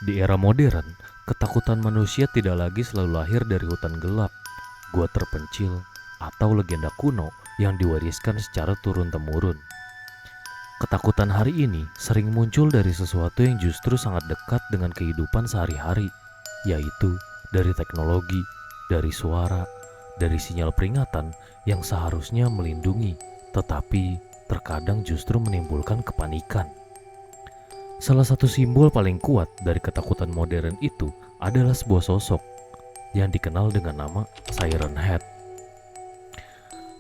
Di era modern, ketakutan manusia tidak lagi selalu lahir dari hutan gelap, gua terpencil, atau legenda kuno yang diwariskan secara turun-temurun. Ketakutan hari ini sering muncul dari sesuatu yang justru sangat dekat dengan kehidupan sehari-hari, yaitu dari teknologi, dari suara, dari sinyal peringatan yang seharusnya melindungi, tetapi terkadang justru menimbulkan kepanikan. Salah satu simbol paling kuat dari ketakutan modern itu adalah sebuah sosok yang dikenal dengan nama Siren Head.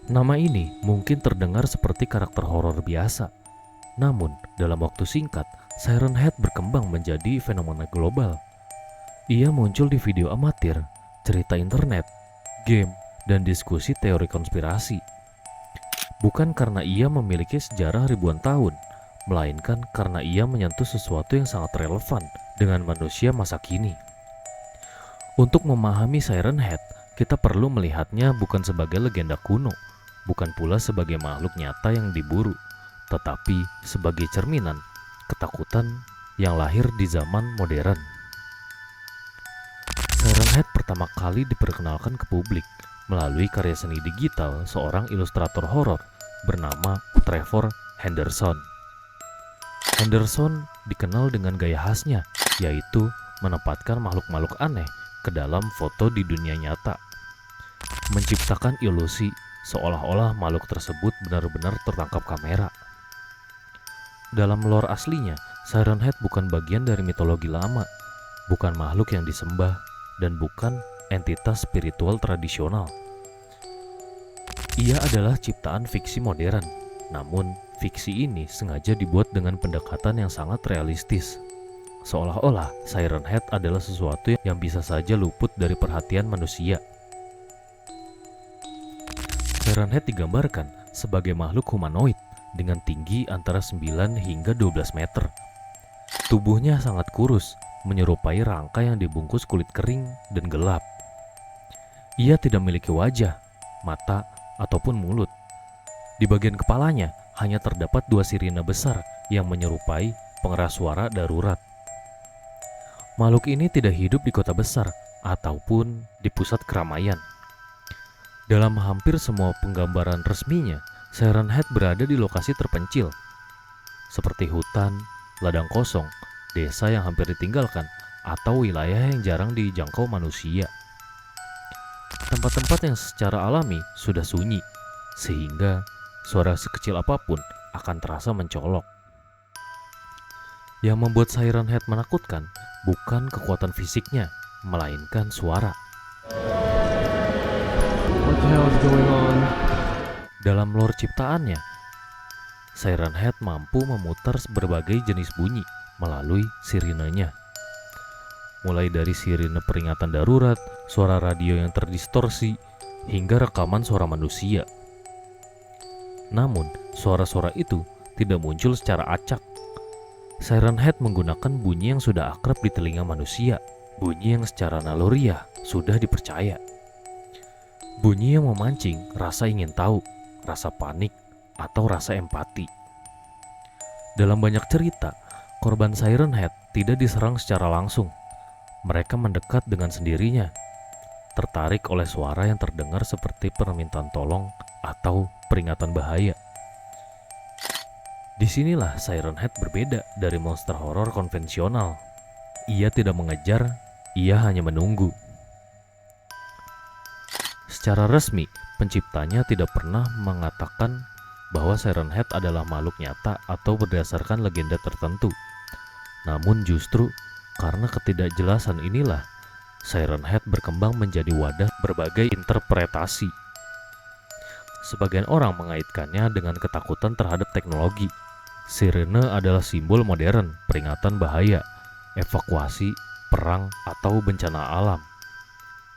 Nama ini mungkin terdengar seperti karakter horor biasa, namun dalam waktu singkat, Siren Head berkembang menjadi fenomena global. Ia muncul di video amatir, cerita internet, game, dan diskusi teori konspirasi. Bukan karena ia memiliki sejarah ribuan tahun, melainkan karena ia menyentuh sesuatu yang sangat relevan dengan manusia masa kini. Untuk memahami Siren Head, kita perlu melihatnya bukan sebagai legenda kuno, bukan pula sebagai makhluk nyata yang diburu, tetapi sebagai cerminan ketakutan yang lahir di zaman modern. Siren Head pertama kali diperkenalkan ke publik melalui karya seni digital seorang ilustrator horor bernama Trevor Henderson. Henderson dikenal dengan gaya khasnya, yaitu menempatkan makhluk-makhluk aneh ke dalam foto di dunia nyata, menciptakan ilusi seolah-olah makhluk tersebut benar-benar tertangkap kamera. Dalam lore aslinya, Siren Head bukan bagian dari mitologi lama, bukan makhluk yang disembah, dan bukan entitas spiritual tradisional. Ia adalah ciptaan fiksi modern, namun fiksi ini sengaja dibuat dengan pendekatan yang sangat realistis. Seolah-olah Siren Head adalah sesuatu yang bisa saja luput dari perhatian manusia. Siren Head digambarkan sebagai makhluk humanoid dengan tinggi antara 9 hingga 12 meter. Tubuhnya sangat kurus, menyerupai rangka yang dibungkus kulit kering dan gelap. Ia tidak memiliki wajah, mata, ataupun mulut. Di bagian kepalanya hanya terdapat 2 sirine besar yang menyerupai pengeras suara darurat. Makhluk ini tidak hidup di kota besar ataupun di pusat keramaian. Dalam hampir semua penggambaran resminya, Siren Head berada di lokasi terpencil, seperti hutan, ladang kosong, desa yang hampir ditinggalkan, atau wilayah yang jarang dijangkau manusia. Tempat-tempat yang secara alami sudah sunyi, sehingga suara sekecil apapun akan terasa mencolok. Yang membuat Siren Head menakutkan bukan kekuatan fisiknya, melainkan suara. What the hell is going on? Dalam lore ciptaannya, Siren Head mampu memutar berbagai jenis bunyi melalui sirinenya. Mulai dari sirine peringatan darurat, suara radio yang terdistorsi, hingga rekaman suara manusia. Namun, suara-suara itu tidak muncul secara acak. Siren Head menggunakan bunyi yang sudah akrab di telinga manusia, bunyi yang secara naluriah sudah dipercaya. Bunyi yang memancing rasa ingin tahu, rasa panik, atau rasa empati. Dalam banyak cerita, korban Siren Head tidak diserang secara langsung. Mereka mendekat dengan sendirinya, tertarik oleh suara yang terdengar seperti permintaan tolong atau peringatan bahaya. Disinilah Siren Head berbeda dari monster horor konvensional. Ia tidak mengejar, ia hanya menunggu. Secara resmi, penciptanya tidak pernah mengatakan bahwa Siren Head adalah makhluk nyata atau berdasarkan legenda tertentu. Namun justru karena ketidakjelasan inilah, Siren Head berkembang menjadi wadah berbagai interpretasi. Sebagian orang mengaitkannya dengan ketakutan terhadap teknologi. Sirene adalah simbol modern, peringatan bahaya, evakuasi, perang, atau bencana alam.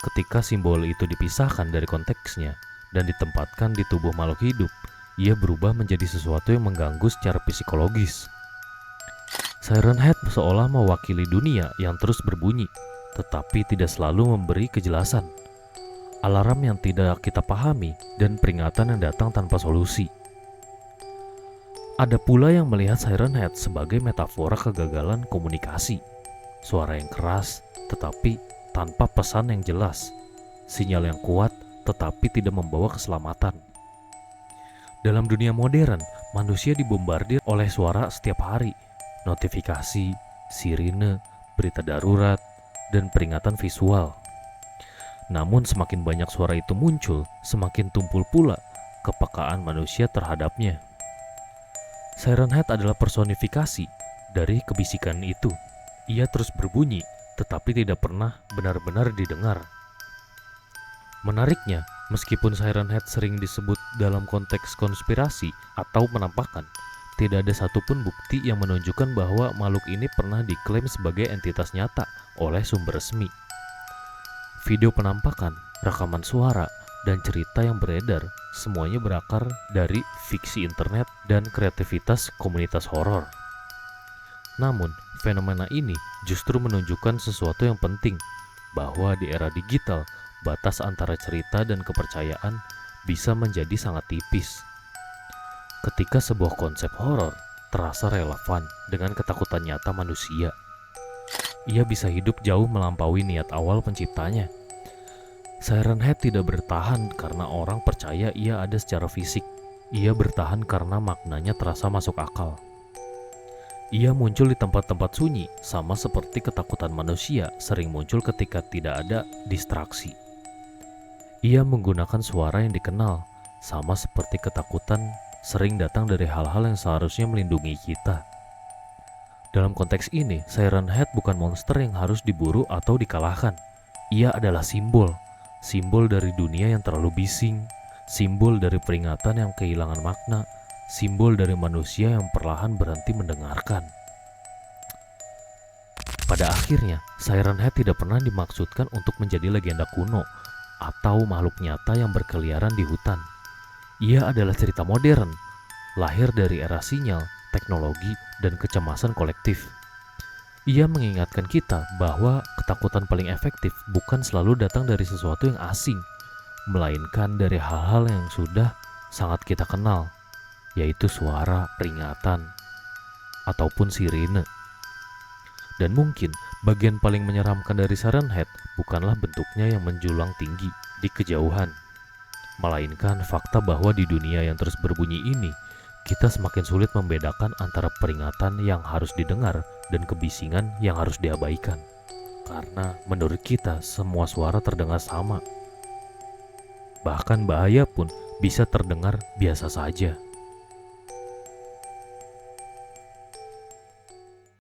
Ketika simbol itu dipisahkan dari konteksnya dan ditempatkan di tubuh makhluk hidup, ia berubah menjadi sesuatu yang mengganggu secara psikologis. Siren Head seolah mewakili dunia yang terus berbunyi, tetapi tidak selalu memberi kejelasan. Alarm yang tidak kita pahami dan peringatan yang datang tanpa solusi. Ada pula yang melihat Siren Head sebagai metafora kegagalan komunikasi. suara yang keras tetapi tanpa pesan yang jelas, sinyal yang kuat tetapi tidak membawa keselamatan. Dalam dunia modern, manusia dibombardir oleh suara setiap hari, notifikasi, sirine, berita darurat, dan peringatan visual. Namun semakin banyak suara itu muncul, semakin tumpul pula kepekaan manusia terhadapnya. Siren Head adalah personifikasi dari kebisikan itu. Ia terus berbunyi, tetapi tidak pernah benar-benar didengar. Menariknya, meskipun Siren Head sering disebut dalam konteks konspirasi atau penampakan, tidak ada satupun bukti yang menunjukkan bahwa makhluk ini pernah diklaim sebagai entitas nyata oleh sumber resmi. Video penampakan, rekaman suara, dan cerita yang beredar semuanya berakar dari fiksi internet dan kreativitas komunitas horor. Namun, fenomena ini justru menunjukkan sesuatu yang penting, bahwa di era digital, batas antara cerita dan kepercayaan bisa menjadi sangat tipis. Ketika sebuah konsep horor terasa relevan dengan ketakutan nyata manusia, ia bisa hidup jauh melampaui niat awal penciptanya. Siren Head tidak bertahan karena orang percaya ia ada secara fisik. Ia bertahan karena maknanya terasa masuk akal. Ia muncul di tempat-tempat sunyi, sama seperti ketakutan manusia sering muncul ketika tidak ada distraksi. Ia menggunakan suara yang dikenal, sama seperti ketakutan sering datang dari hal-hal yang seharusnya melindungi kita. Dalam konteks ini, Siren Head bukan monster yang harus diburu atau dikalahkan. Ia adalah simbol dari dunia yang terlalu bising, simbol dari peringatan yang kehilangan makna, simbol dari manusia yang perlahan berhenti mendengarkan. Pada akhirnya, Siren Head tidak pernah dimaksudkan untuk menjadi legenda kuno atau makhluk nyata yang berkeliaran di hutan. Ia adalah cerita modern, lahir dari era sinyal, teknologi, dan kecemasan kolektif. Ia mengingatkan kita bahwa ketakutan paling efektif bukan selalu datang dari sesuatu yang asing, melainkan dari hal-hal yang sudah sangat kita kenal, yaitu suara, peringatan, ataupun sirine. Dan mungkin bagian paling menyeramkan dari Siren Head bukanlah bentuknya yang menjulang tinggi di kejauhan, melainkan fakta bahwa di dunia yang terus berbunyi ini, kita semakin sulit membedakan antara peringatan yang harus didengar dan kebisingan yang harus diabaikan. Karena menurut kita semua suara terdengar sama. Bahkan bahaya pun bisa terdengar biasa saja.